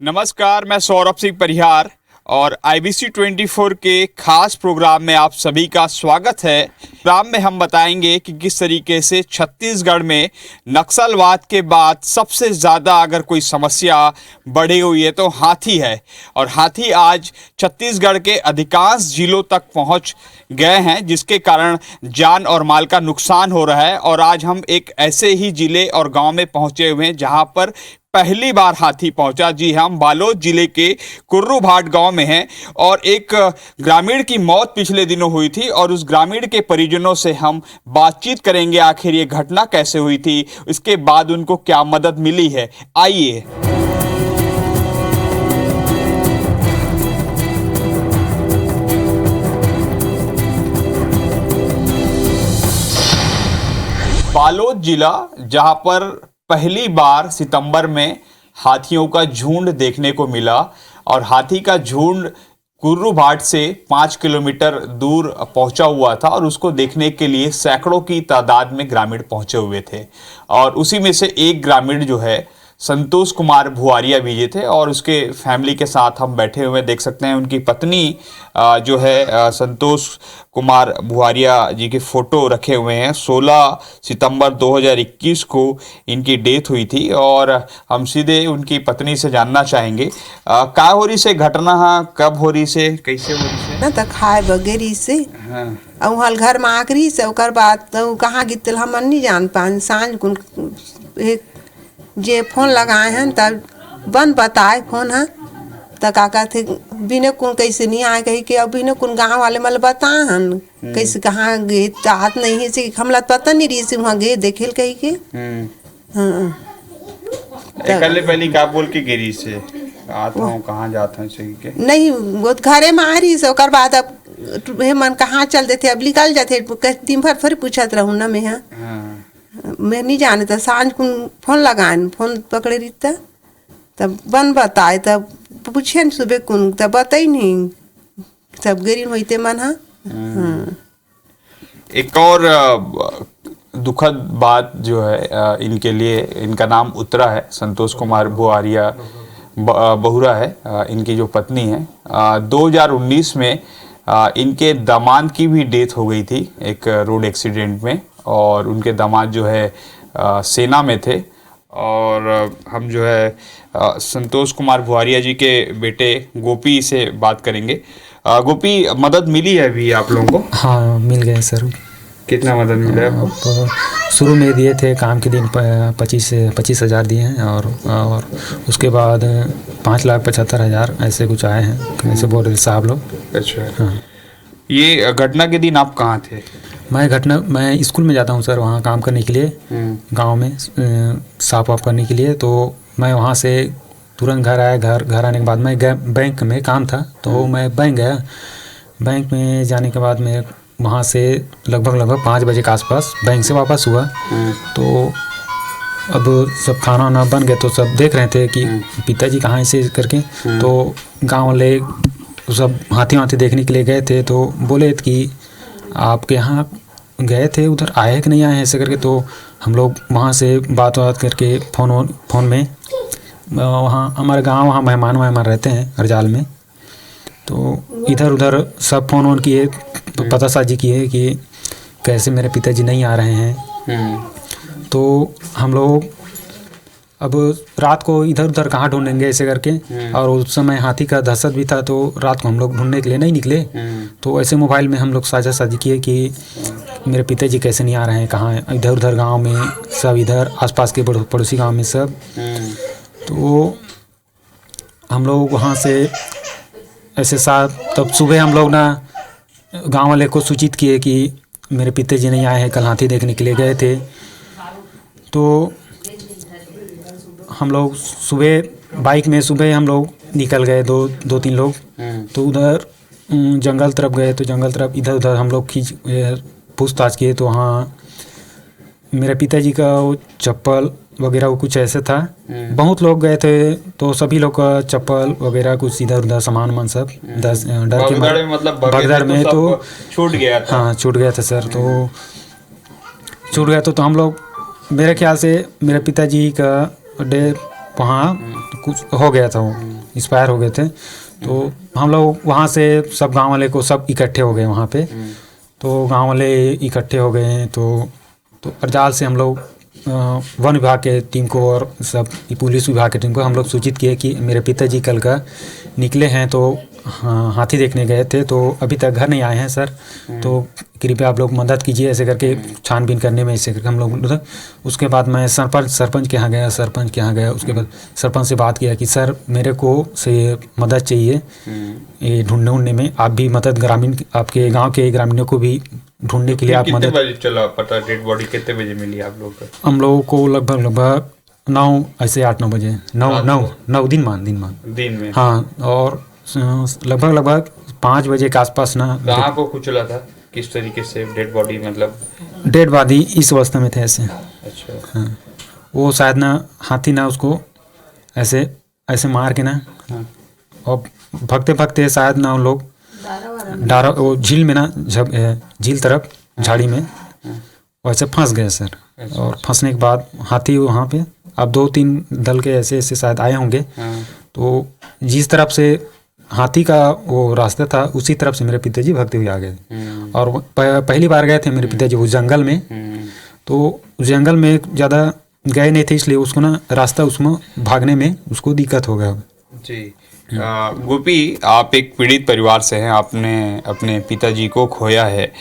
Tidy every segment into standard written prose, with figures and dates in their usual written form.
नमस्कार, मैं सौरभ सिंह परिहार और IBC 24 के खास प्रोग्राम में आप सभी का स्वागत है। प्रोग्राम में हम बताएंगे कि किस तरीके से छत्तीसगढ़ में नक्सलवाद के बाद सबसे ज़्यादा अगर कोई समस्या बढ़ी हुई है तो हाथी है। और हाथी आज छत्तीसगढ़ के अधिकांश जिलों तक पहुंच गए हैं, जिसके कारण जान और माल का नुकसान हो रहा है। और आज हम एक ऐसे ही जिले और गांव में पहुंचे हुए हैं जहां पर पहली बार हाथी पहुंचा। जी, हम बालोद जिले के कुर्रूभाट गांव में हैं और एक ग्रामीण की मौत पिछले दिनों हुई थी और उस ग्रामीण के परिजनों से हम बातचीत करेंगे, आखिर ये घटना कैसे हुई थी, इसके बाद उनको क्या मदद मिली है। आइए। बालोद जिला, जहां पर पहली बार सितंबर में हाथियों का झुंड देखने को मिला और हाथी का झुंड कुर्रूभाट से 5 किलोमीटर दूर पहुंचा हुआ था और उसको देखने के लिए सैकड़ों की तादाद में ग्रामीण पहुंचे हुए थे। और उसी में से एक ग्रामीण जो है संतोष कुमार भुआरिया भी थे और उसके फैमिली के साथ हम बैठे हुए देख सकते हैं। उनकी पत्नी जो है संतोष कुमार भुआरिया जी के फोटो रखे हुए हैं। 16 सितंबर 2021 को इनकी डेथ हुई थी और हम सीधे उनकी पत्नी से जानना चाहेंगे का हो रही से घटना, कब हो रही से, कैसे हो रही से। ना तो खाए बगेरी से हल घर में आखिरी से ओकर बाद तो कहाँ गितल हम नहीं जान पान। सांझ कुन जे फोन लगाए हैं तब बंद बताए फोन है तो का कहते बिना कौन कैसे नहीं आए कही के। अब बिना कौन गाँव वाले मतलब बताए हैं कैसे कहाँ गए चाहत नहीं है से हमला पता नहीं रही से वहाँ गए देखे कही के। हाँ पहले का बोल के गिरी से आता हूँ, कहाँ जाता हूँ सही के नहीं वो घरे में आ रही से ओकर बाद अब मन कहाँ चल देते अब निकल जाते दिन भर फिर पूछत रहूँ ना मैं। मैं नहीं जाने था सांझ को फोन लगाए फोन पकड़े रही तब बन बताए तब पूछे न सुबह कुन तब बताई नहीं तब गरी होते मन। हाँ एक और दुखद बात जो है इनके लिए, इनका नाम उत्तरा है, संतोष कुमार भुआरिया बहुरा है इनकी जो पत्नी है। 2019 में इनके दामाद की भी डेथ हो गई थी एक रोड एक्सीडेंट में और उनके दामाद जो है सेना में थे। और हम जो है संतोष कुमार भुआरिया जी के बेटे गोपी से बात करेंगे। गोपी, मदद मिली है अभी आप लोगों को? हाँ, मिल गए सर। कितना मदद मिला है? शुरू में दिए थे काम के दिन 25,000 दिए हैं और उसके बाद 5,75,000 ऐसे कुछ आए हैं, ऐसे बोल रहे साहब लोग। अच्छा। हाँ, ये घटना के दिन आप कहाँ थे? मैं स्कूल में जाता हूँ सर, वहाँ काम करने के लिए गांव में साफ वाफ करने के लिए। तो मैं वहाँ से तुरंत घर आया। घर आने के बाद मैं बैंक में काम था तो मैं बैंक गया। बैंक में जाने के बाद मैं वहाँ से लगभग 5 बजे के आसपास बैंक से वापस हुआ। तो अब सब खाना वाना बन गए तो सब देख रहे थे कि पिताजी कहाँ ऐसे करके। तो गाँव वाले सब हाथी देखने के लिए गए थे तो बोले कि आपके यहाँ गए थे, उधर आए कि नहीं आए ऐसे करके। तो हम लोग वहाँ से बात करके फ़ोन में वहाँ हमारे गांव वहाँ मेहमान रहते हैं अरजाल में। तो इधर उधर सब फ़ोन किए, पता साझी किए कि कैसे मेरे पिताजी नहीं आ रहे हैं। तो हम लोग अब रात को इधर उधर कहाँ ढूंढेंगे ऐसे करके। और उस समय हाथी का दहशत भी था तो रात को हम लोग ढूंढने के लिए नहीं निकले। तो ऐसे मोबाइल में हम लोग साझी किए कि मेरे पिताजी कैसे नहीं आ रहे हैं, कहाँ इधर उधर गांव में सब, इधर आसपास के पड़ोसी गांव में सब। तो हम लोग वहाँ से ऐसे तब सुबह हम लोग ना गाँव वाले को सूचित किए कि मेरे पिताजी नहीं आए हैं, कल हाथी देखने के लिए गए थे। तो हम लोग सुबह बाइक में हम लोग निकल गए, 2-3 लोग। तो उधर जंगल तरफ गए तो जंगल तरफ इधर उधर हम लोग पूछताछ किए। तो वहाँ मेरे पिताजी का वो चप्पल वगैरह वो कुछ ऐसे था। बहुत लोग गए थे तो सभी लोग का चप्पल वगैरह कुछ इधर उधर सामान सब डर के भगदड़ में तो छूट गया था। हाँ, छूट गया था सर। तो छूट गया तो हम लोग, मेरे ख्याल से मेरे पिताजी का डे वहाँ कुछ हो गया था वो। एक्सपायर हो गए थे। तो हम लोग वहाँ से सब गांव वाले को सब इकट्ठे हो गए वहाँ पे। तो गांव वाले इकट्ठे हो गए तो अरजाल से हम लोग वन विभाग के टीम को और सब पुलिस विभाग के टीम को हम लोग सूचित किए कि मेरे पिताजी कल का निकले हैं, तो हाथी देखने गए थे, तो अभी तक घर नहीं आए हैं सर, तो कृपया आप लोग मदद कीजिए ऐसे करके छानबीन करने में। ऐसे करके हम लोग उसके बाद मैं सरपंच के यहाँ गया। उसके बाद सरपंच से बात किया कि सर मेरे को से मदद चाहिए ये ढूंढने में, आप भी मदद ग्रामीण आपके गांव के ग्रामीणों को भी ढूंढने के लिए आप मदद। कितने बजे चला पता डेड बॉडी कितने बजे मिली आप लोग को? हम लोगों को लगभग 8-9 बजे 9 दिन में हाँ, और लगभग 5 बजे के आसपास ना। कहाँ को कुचला था, किस तरीके से डेड बॉडी, मतलब डेड बॉडी इस अवस्था में थे ऐसे। अच्छा हाँ, वो शायद ना हाथी ना उसको ऐसे मार के ना, और भगते शायद ना उन लोग डारा वो झील में ना झील तरफ झाड़ी में वैसे फंस गए सर। और फंसने के बाद हाथी वहाँ पे अब 2-3 दल के ऐसे शायद आए होंगे। तो जिस तरफ से हाथी का वो रास्ता था उसी तरफ से मेरे पिताजी भागते हुए आ गए। और पहली बार गए थे मेरे पिताजी उस जंगल में, तो उस जंगल में ज़्यादा गए नहीं थे, इसलिए उसको ना रास्ता उसमें भागने में उसको दिक्कत हो गया जी। गोपी, आप एक पीड़ित परिवार से हैं, आपने अपने पिताजी को खोया है।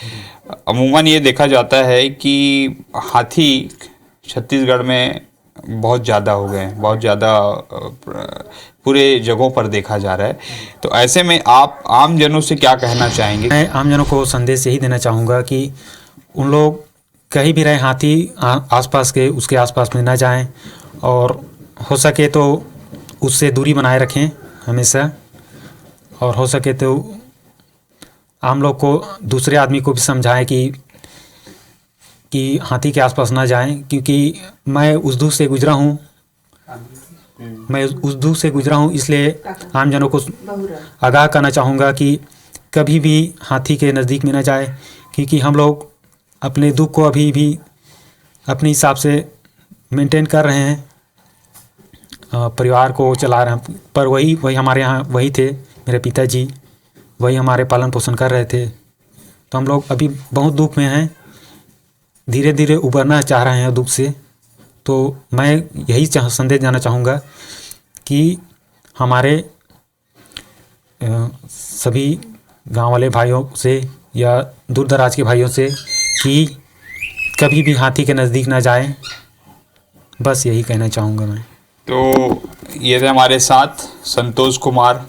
अमूमन ये देखा जाता है कि हाथी छत्तीसगढ़ में बहुत ज़्यादा हो गए हैं, बहुत ज़्यादा पूरे जगहों पर देखा जा रहा है। तो ऐसे में आप आम जनों से क्या कहना चाहेंगे? मैं आम जनों को संदेश यही देना चाहूँगा कि उन लोग कहीं भी रहे, हाथी आसपास के उसके आसपास में ना जाएं, और हो सके तो उससे दूरी बनाए रखें हमेशा, और हो सके तो हम लोग को दूसरे आदमी को भी समझाएं कि हाथी के आसपास ना जाएं, क्योंकि मैं उस दुख से गुजरा हूँ। इसलिए आम जनों को आगाह करना चाहूँगा कि कभी भी हाथी के नज़दीक में ना जाए, क्योंकि हम लोग अपने दुख को अभी भी अपने हिसाब से मेंटेन कर रहे हैं, परिवार को चला रहे हैं। पर वही हमारे यहाँ वही थे मेरे पिताजी, वही हमारे पालन पोषण कर रहे थे। तो हम लोग अभी बहुत दुख में हैं, धीरे धीरे उबरना चाह रहे हैं दुख से। तो मैं यही संदेश देना चाहूँगा कि हमारे सभी गांव वाले भाइयों से या दूर दराज के भाइयों से कि कभी भी हाथी के नज़दीक ना जाएं, बस यही कहना चाहूँगा मैं। तो ये थे हमारे साथ संतोष कुमार,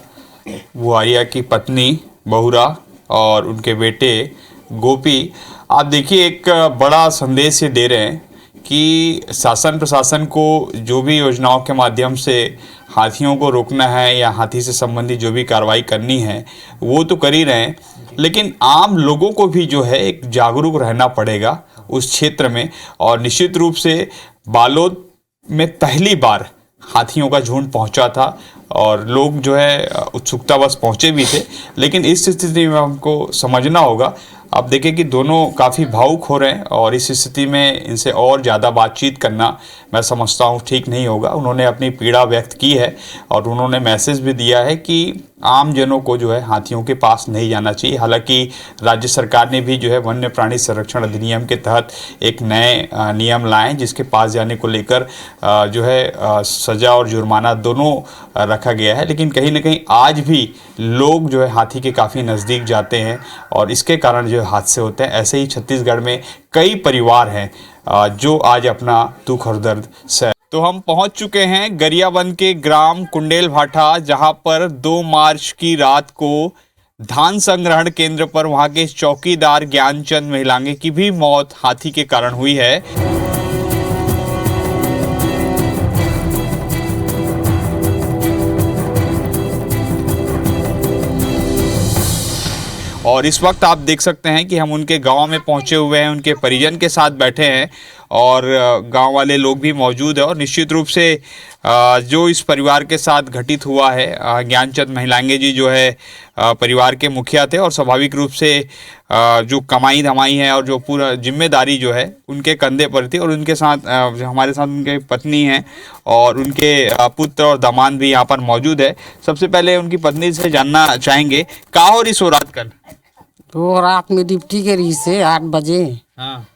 बुआरिया की पत्नी बहुरा और उनके बेटे गोपी। आप देखिए, एक बड़ा संदेश ये दे रहे हैं कि शासन प्रशासन को जो भी योजनाओं के माध्यम से हाथियों को रोकना है या हाथी से संबंधित जो भी कार्रवाई करनी है वो तो कर ही रहे हैं, लेकिन आम लोगों को भी जो है एक जागरूक रहना पड़ेगा उस क्षेत्र में। और निश्चित रूप से बालोद में पहली बार हाथियों का झुंड पहुंचा था और लोग जो है उत्सुकतावश पहुंचे भी थे, लेकिन इस स्थिति में हमको समझना होगा। आप देखें कि दोनों काफ़ी भावुक हो रहे हैं और इस स्थिति में इनसे और ज़्यादा बातचीत करना मैं समझता हूँ ठीक नहीं होगा। उन्होंने अपनी पीड़ा व्यक्त की है और उन्होंने मैसेज भी दिया है कि आम जनों को जो है हाथियों के पास नहीं जाना चाहिए। हालांकि राज्य सरकार ने भी जो है वन्य प्राणी संरक्षण अधिनियम के तहत एक नए नियम लाए जिसके पास जाने को लेकर जो है सज़ा और जुर्माना दोनों रखा गया है, लेकिन कहीं ना कहीं आज भी लोग जो है हाथी के काफ़ी नज़दीक जाते हैं और इसके कारण जो हादसे होते हैं। ऐसे ही छत्तीसगढ़ में कई परिवार हैं जो आज अपना दुख और दर्द सह। तो हम पहुंच चुके हैं गरियाबंद के ग्राम कुंडेल भाटा, जहां पर 2 मार्च की रात को धान संग्रहण केंद्र पर वहां के चौकीदार ज्ञानचंद महिलांगे की भी मौत हाथी के कारण हुई है। और इस वक्त आप देख सकते हैं कि हम उनके गांव में पहुंचे हुए हैं, उनके परिजन के साथ बैठे हैं और गांव वाले लोग भी मौजूद है। और निश्चित रूप से जो इस परिवार के साथ घटित हुआ है, ज्ञानचंद महिलांगे जी जो है परिवार के मुखिया थे और स्वाभाविक रूप से जो कमाई धमाई है और जो पूरा जिम्मेदारी जो है उनके कंधे पर थी। और उनके साथ जो हमारे साथ उनके पत्नी हैं और उनके पुत्र और दामाद भी यहाँ पर मौजूद है। सबसे पहले उनकी पत्नी से जानना चाहेंगे का हो रही सो रात कल? तो रात में ड्यूटी के रही से 8 बजे। हाँ।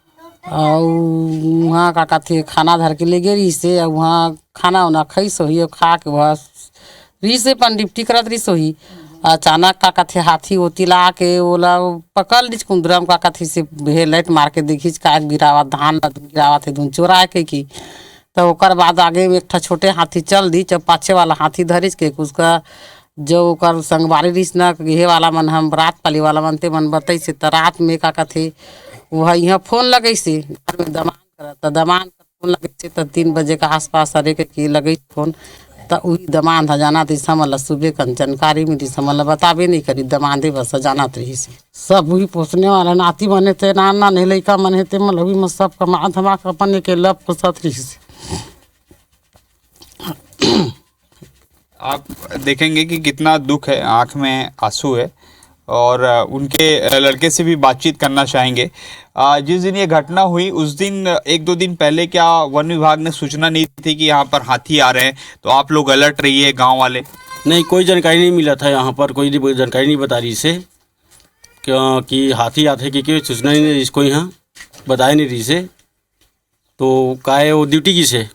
और वहाँ का कहते खाना धर के ले गए रही से, और वहाँ खाना उना खाई सोही और खा के बस रही से अपन ड्यूटी करत रही सोही। अचानक का कहते हाथी ओती ला के ओला पकड़ लीच कुंदरम का कहते से लाइट मार के देखी का गिरावा धान गिरावा थे धुन चोरा के तो ओकर बाद आगे में एक ठा छोटे हाथी चल दी, जब पाछे वाला हाथी धरिच के उसका जो ओकर संगवारी रिस न गेहे वाला मन हम रात पाली वाला मनते मन बताई से त रात में का कहते वह यहाँ फोन लगे से घर में दमान करत दमान फोन लगे से तो 3 बजे का आसपास अरे के लगे फोन तो वही दमान था जाना थी समझ सुबह कन जानकारी मिली समझ बताबे नहीं करी दमान दे बस जाना रही से सब वही पोसने वाला नाती बने थे नाना नहीं लड़का मन थे मतलब में सब कमा धमा अपन के लब पोसत रही से। आप देखेंगे कि कितना दुख है, आंख में आंसू है और उनके लड़के से भी बातचीत करना चाहेंगे। जिस दिन ये घटना हुई उस दिन 1-2 दिन पहले क्या वन विभाग ने सूचना नहीं दी थी कि यहाँ पर हाथी आ रहे हैं, तो आप लोग अलर्ट रहिए गांव वाले? नहीं, कोई जानकारी नहीं मिला था यहाँ पर, कोई जानकारी नहीं बता रही से कि हाथी आते कि कोई सूचना नहीं रही, इसको यहाँ बताया नहीं रही से। तो का है वो ड्यूटी की से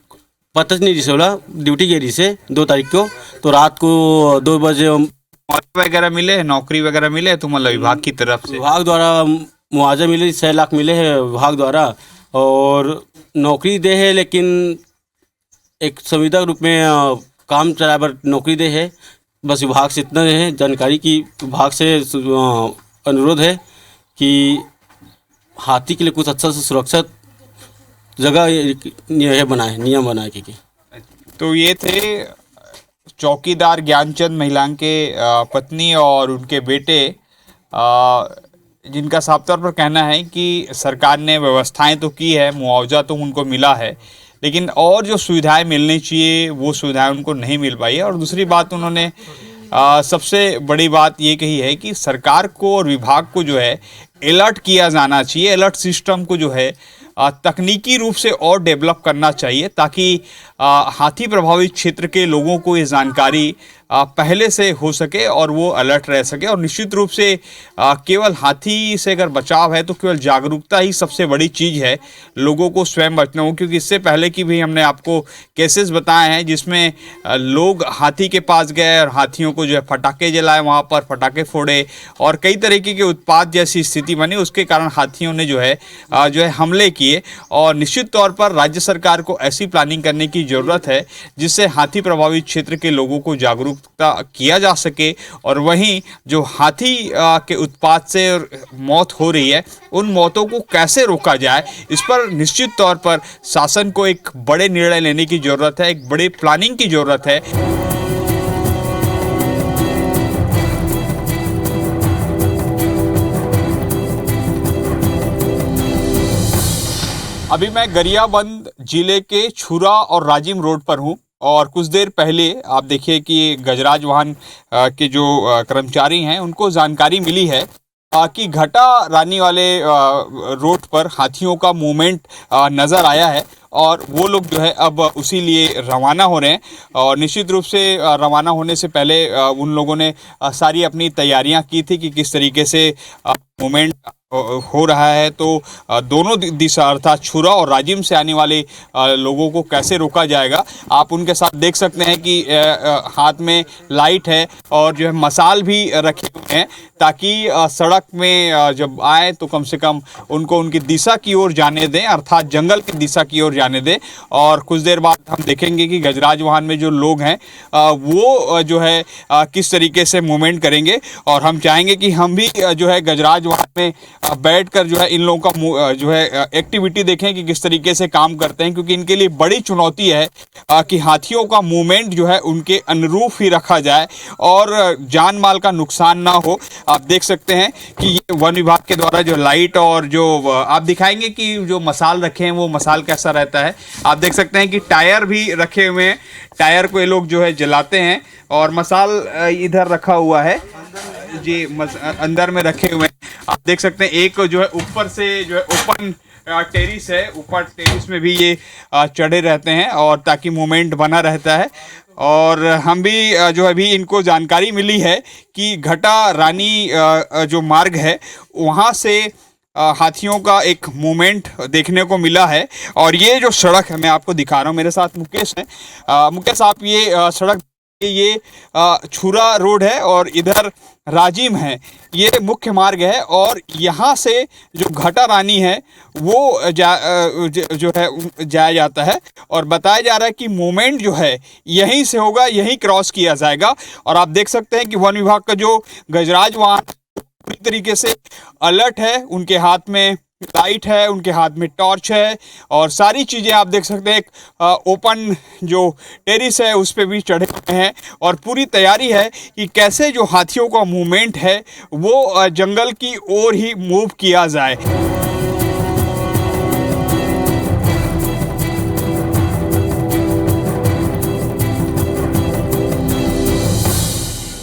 पता नहीं रही से, बोला ड्यूटी की रही से 2 तारीख को, तो रात को 2 बजे वगैरह मिले, नौकरी वगैरह मिले तो मतलब विभाग की तरफ से? विभाग द्वारा मुआवजा मिले 6 लाख मिले हैं विभाग द्वारा, और नौकरी दे है, लेकिन एक संविदा रूप में काम चलाए पर नौकरी दे है। बस विभाग से इतना है जानकारी की, विभाग से अनुरोध है कि हाथी के लिए कुछ अच्छा से सुरक्षित जगह यह बनाए, नियम बनाए के। तो ये थे चौकीदार ज्ञानचंद महिलांग के पत्नी और उनके बेटे, जिनका साफ तौर पर कहना है कि सरकार ने व्यवस्थाएं तो की है, मुआवजा तो उनको मिला है, लेकिन और जो सुविधाएं मिलनी चाहिए वो सुविधाएं उनको नहीं मिल पाई है। और दूसरी बात उन्होंने सबसे बड़ी बात ये कही है कि सरकार को और विभाग को जो है अलर्ट किया जाना चाहिए, अलर्ट सिस्टम को जो है तकनीकी रूप से और डेवलप करना चाहिए, ताकि हाथी प्रभावित क्षेत्र के लोगों को ये जानकारी पहले से हो सके और वो अलर्ट रह सके। और निश्चित रूप से केवल हाथी से अगर बचाव है तो केवल जागरूकता ही सबसे बड़ी चीज़ है, लोगों को स्वयं बचना हो। क्योंकि इससे पहले की भी हमने आपको केसेस बताए हैं जिसमें लोग हाथी के पास गए और हाथियों को जो है फटाके जलाए, वहाँ पर फटाके फोड़े और कई तरीके के उत्पात जैसी स्थिति बनी, उसके कारण हाथियों ने जो है हमले किए। और निश्चित तौर पर राज्य सरकार को ऐसी प्लानिंग करने की ज़रूरत है जिससे हाथी प्रभावित क्षेत्र के लोगों को जागरूकता किया जा सके, और वहीं जो हाथी के उत्पात से मौत हो रही है उन मौतों को कैसे रोका जाए, इस पर निश्चित तौर पर शासन को एक बड़े निर्णय लेने की ज़रूरत है, एक बड़ी प्लानिंग की ज़रूरत है। अभी मैं गरियाबंद जिले के छुरा और राजिम रोड पर हूं और कुछ देर पहले आप देखिए कि गजराज वाहन के जो कर्मचारी हैं उनको जानकारी मिली है कि घटा रानी वाले रोड पर हाथियों का मूवमेंट नज़र आया है और वो लोग जो है अब उसी लिए रवाना हो रहे हैं। और निश्चित रूप से रवाना होने से पहले उन लोगों ने सारी अपनी तैयारियां की थी कि किस तरीके से मूवमेंट हो रहा है। तो दोनों दिशा अर्थात छुरा और राजिम से आने वाले लोगों को कैसे रोका जाएगा, आप उनके साथ देख सकते हैं कि हाथ में लाइट है और जो है मसाल भी रखे हुए हैं, ताकि सड़क में जब आए तो कम से कम उनको उनकी दिशा की ओर जाने दें, अर्थात जंगल की दिशा की ओर जाने दें। और कुछ देर बाद हम देखेंगे कि गजराज वाहन में जो लोग हैं वो जो है किस तरीके से मूवमेंट करेंगे, और हम चाहेंगे कि हम भी जो है गजराज वाहन में बैठकर जो है इन लोगों का जो है एक्टिविटी देखें कि किस तरीके से काम करते हैं, क्योंकि इनके लिए बड़ी चुनौती है कि हाथियों का मूवमेंट जो है उनके अनुरूप ही रखा जाए और जान माल का नुकसान ना हो। आप देख सकते हैं कि ये वन विभाग के द्वारा जो लाइट और जो आप दिखाएंगे कि जो मसाल रखे हैं वो मसाल कैसा रहता है। आप देख सकते हैं कि टायर भी रखे हुए हैं, टायर को ये लोग जो है जलाते हैं और मसाल इधर रखा हुआ है जी, अंदर में रखे हुए हैं। आप देख सकते हैं एक जो है ऊपर से जो है ओपन टेरिस है, ऊपर टेरिस में भी ये चढ़े रहते हैं और ताकि मूवमेंट बना रहता है। और हम भी जो अभी इनको जानकारी मिली है कि घटा रानी जो मार्ग है वहाँ से हाथियों का एक मूवमेंट देखने को मिला है। और ये जो सड़क है मैं आपको दिखा रहा हूँ, मेरे साथ मुकेश है। मुकेश आप ये सड़क, ये छुरा रोड है और इधर राजिम है, ये मुख्य मार्ग है और यहाँ से जो घटा रानी है वो जो है जाया जाता है और बताया जा रहा है कि मूवमेंट जो है यहीं से होगा, यहीं क्रॉस किया जाएगा। और आप देख सकते हैं कि वन विभाग का जो गजराज वहाँ पूरी तरीके से अलर्ट है, उनके हाथ में लाइट है, उनके हाथ में टॉर्च है और सारी चीज़ें आप देख सकते हैं। एक ओपन जो टेरिस है उस पर भी चढ़े हुए हैं और पूरी तैयारी है कि कैसे जो हाथियों का मूवमेंट है वो जंगल की ओर ही मूव किया जाए।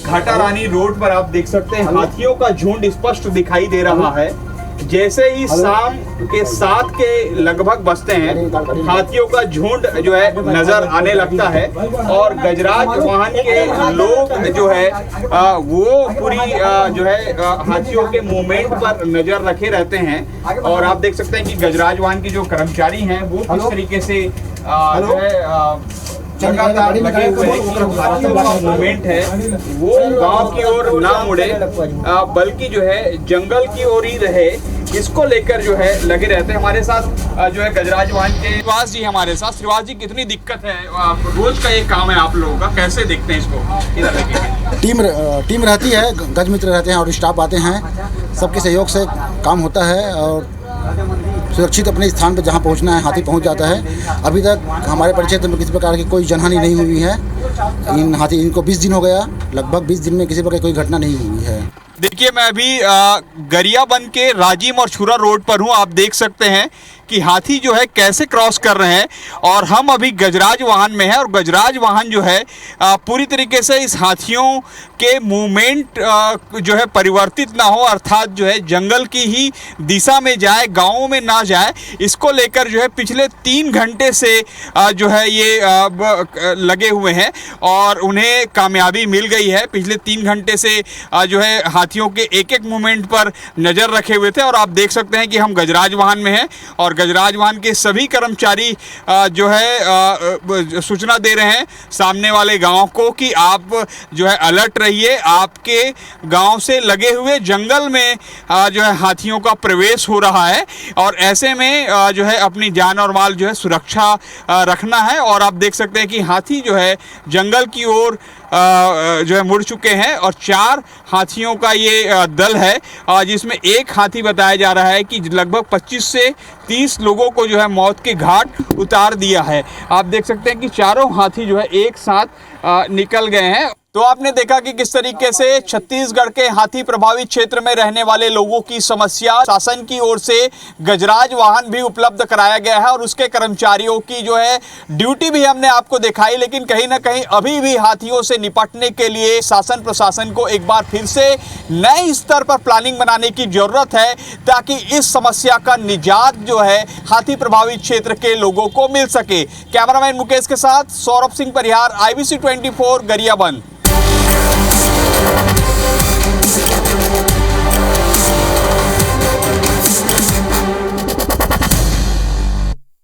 घाटा रानी रोड पर आप देख सकते हैं हाथियों का झुंड स्पष्ट दिखाई दे रहा है। जैसे ही शाम के 7 के लगभग बजते हैं हाथियों का झुंड जो है नजर आने लगता है और गजराज वाहन के लोग जो है वो पूरी जो है हाथियों के मूवमेंट पर नजर रखे रहते हैं। और आप देख सकते हैं कि गजराज वाहन के जो कर्मचारी हैं वो किस तरीके से जो है लगातार लगे हुए हैं कि हाथियों का मूवमेंट है वो गांव की ओर ना मुड़े बल्कि जो है जंगल की ओर ही रहे, इसको लेकर जो है लगे रहते हैं। हमारे साथ जो है गजराज वाहन के श्रीवास जी हमारे साथ। श्रीवास जी, कितनी दिक्कत है, रोज का एक काम है आप लोगों का, कैसे देखते हैं इसको? इधर लगे टीम रहती है, गज मित्र रहते हैं और स्टाफ आते हैं, सबके सहयोग से काम होता है और सुरक्षित अपने स्थान पर जहां पहुंचना है हाथी पहुंच जाता है। अभी तक हमारे परिक्षेत्र में किसी प्रकार की कोई जनहानि नहीं हुई है। इनको 20 दिन हो गया, लगभग 20 दिन में किसी प्रकार की कोई घटना नहीं हुई है। देखिए मैं अभी गरियाबंद के राजिम और छुरा रोड पर हूं। आप देख सकते हैं कि हाथी जो है कैसे क्रॉस कर रहे हैं और हम अभी गजराज वाहन में हैं और गजराज वाहन जो है पूरी तरीके से इस हाथियों के मूवमेंट जो है परिवर्तित ना हो, अर्थात जो है जंगल की ही दिशा में जाए, गाँव में ना जाए, इसको लेकर जो है पिछले 3 घंटे से जो है ये लगे हुए हैं और उन्हें कामयाबी मिल गई है। पिछले 3 घंटे से जो है हाथियों के एक एक मूवमेंट पर नज़र रखे हुए थे और आप देख सकते हैं कि हम गजराज वाहन में हैं और गजराज वाहन के सभी कर्मचारी जो है सूचना दे रहे हैं सामने वाले गांव को कि आप जो है अलर्ट रहिए, आपके गांव से लगे हुए जंगल में जो है हाथियों का प्रवेश हो रहा है और ऐसे में जो है अपनी जान और माल जो है सुरक्षा रखना है। और आप देख सकते हैं कि हाथी जो है जंगल की ओर जो है मुड़ चुके हैं और 4 हाथियों का ये दल है जिसमें एक हाथी बताया जा रहा है कि लगभग 25 से 30 लोगों को जो है मौत के घाट उतार दिया है। आप देख सकते हैं कि चारों हाथी जो है एक साथ निकल गए हैं। तो आपने देखा कि किस तरीके से छत्तीसगढ़ के हाथी प्रभावित क्षेत्र में रहने वाले लोगों की समस्या शासन की ओर से गजराज वाहन भी उपलब्ध कराया गया है और उसके कर्मचारियों की जो है ड्यूटी भी हमने आपको दिखाई, लेकिन कहीं ना कहीं अभी भी हाथियों से निपटने के लिए शासन प्रशासन को एक बार फिर से नए स्तर पर प्लानिंग बनाने की जरूरत है ताकि इस समस्या का निजात जो है हाथी प्रभावित क्षेत्र के लोगों को मिल सके। कैमरामैन मुकेश के साथ सौरभ सिंह परिहार, IBC 24 गरियाबंद।